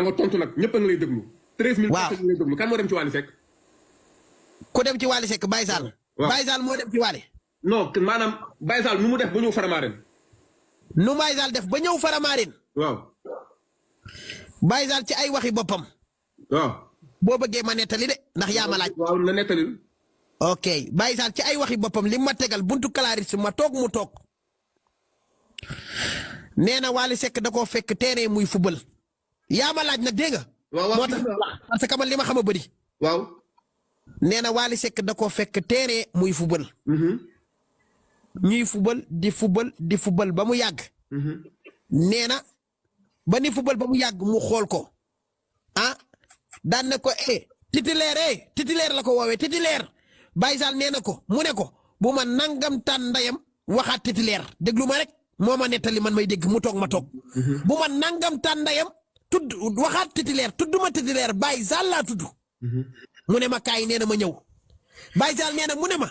nga tontu nag ñëpp a ngi lay déglu. 13000 personnes ngi lay déglu kan moo dem ci Wally Seck. ku dem ci Wally Seck Baye Sall. waaw Baye Sall moo dem ci Wally. non maanaam Baye Sall nu mu def ba ñëw Faramareen. nu Baye Sall def ba ñëw Faramareen. waaw. Baye Sall ci ay waxi boppam. waaw. boo bëggee ma nettali de ndax yaa ma laaj. waaw na nettali. ok Baye Sall ci ay waxi boppam li ma tegal buntu Clarisse ma toog mu toog. nee na Wally Seck da koo fekk terrain muy fubal. yaa ma laaj nag dégg nga. waaw moo tax parce que man li ma xam a bëri. waaw. nee na Wally Seck da koo fekk terrain muy fubal. ñuy fubal di fubal ba mu yàgg. nee na ba ni fubal ba mu yàgg mu xool ko. ah daan na ko titulaire la ko woowee titulaire Baye Sall nee na ko mu ne ko bu ma nangam tànn ndayam waxaat titulaire déglu ma rek moo ma nettali man may dégg mu toog ma toog. bu ma nangam tànn ndayam tudd waxaat titulaire tudd ma titulaire Baye Sall laa tudd. mu ne ma kaay nee na ma ñëw Baye Sall nee na mu ne ma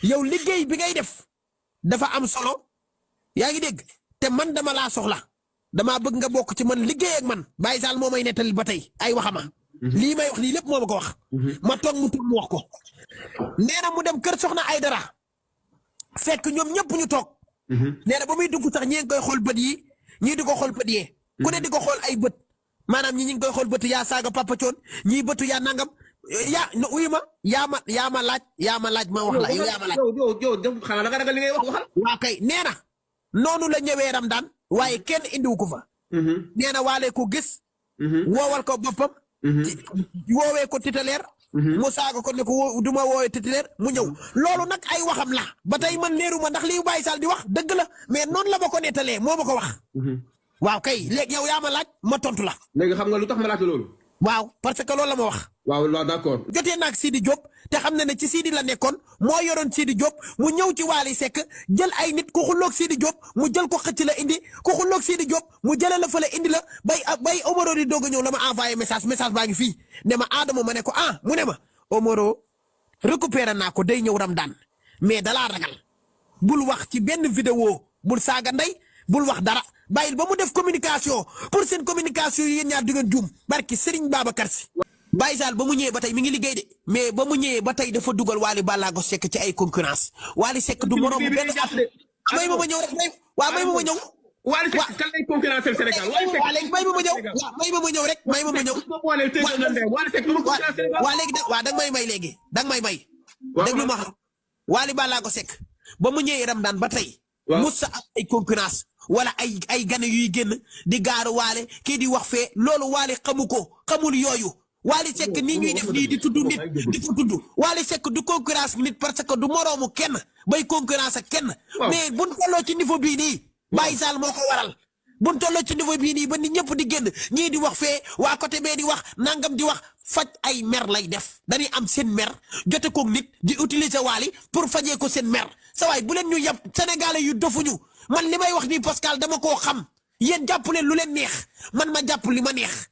yow liggéey bi ngay def dafa am solo yaa ngi dégg te man dama laa soxla damaa bëgg nga bokk ci man liggéey ak man Baye Sall moo may nettali ba tey ay waxama lii may wax lii lépp moo ma ko wax. ma toog mu tudd mu wax ko. nee na mu dem kër Soxna Aydara fekk ñoom ñëpp ñu toog. nee na ba muy dugg sax ñii ngi koy xool bët yi ñii di ko xool bët yee. ku ne di ko xool ay bët maanaam ñi ngi koy xool bëtu yaa saaga Papa Thione ñii bëtu yaa nangam yaa no uyu ma yaa ma laaj ma wax la yow yaa ma laaj. yow xanaa nga ragal li ngay wax waxal. waa kay nee na noonu la ñëwee Ramadaan waaye kenn indiwu ko fa. nee na Wally ko gis. woowal ko boppam. woowee ko titulaire. mu saaga ko ne ko du ma woowee titulaire mu ñëw loolu nag ay waxam la ba tey man leeru ma ndax lii Baye Sall di wax dëgg la mais noonu la ma ko nettalee moo ma ko wax. waaw kay léegi yow yaa ma laaj ma tontu la. léegi xam nga lu tax ma laaj loolu. waaw parce que loolu la ma wax. waaw waaw d'accord. jotee naag Sidi Diop te xam na ne ci Sidi la nekkoon moo yoroon Sidi Diop mu ñëw ci Wally Seck jël ay nit ku xulloog Sidi Diop mu jël ko xëcc la indi ku xulloog Sidi Diop mu jëlee la fa la indi la bay Omaro di doog a ñëw la ma envoyé message baa ngi fii ne ma Adama ma ne ko ah mu ne ma Omaro récupéré naa ko day ñëw Ramadaan mais dalaa ragal bul wax ci benn vidéo bul saaga ndey bul wax dara bàyyil ba mu def communication pour seen communication yi yéen ñaar di ngeen juum barki Serigne Babacar Sy. Baye Sall ba mu ñëwee ba tey mi ngi liggéey de mais ba mu ñëwee ba tey dafa dugal Wally Ballago Seck ci ay concurrence Wally Seck du moroom benn may ma ñëw rek may ma ñëw. Wally Seck kan lay concurrencer Sénégal waa léegi may ma ñëw may ma ñëw rek may ma ñëw. waa léegi danga may léegi danga may. déglu ma xam Wally Ballago Seck ba mu ñëwee Ramadaan ba tey. musa am ay concurrence wala ay gane yuy génn di gaaru Wally kii di wax fee loolu Wally xamu ko xamul yooyu. Wally Seck nii ñuy def nii di tudd nit di ko tudd Wally Seck du concurrence nit parce que du moroomu kenn bay concurrence ak kenn. mais buñ tolloo ci niveau bii nii. Baye Sall moo ko waral buñ tolloo ci niveau bii nii ba nit ñëpp di génn ñii di wax fee waa côté bee di wax nangam di wax faj ay mer lay def dañuy am seen mer jote koog nit di utiliser Wally pour fajee ko seen mer sa waay bu leen ñu yab sénégalais yu dofuñu man li may wax nii Pascal dama koo xam yéen jàpp leen lu leen neex man ma jàpp li ma neex.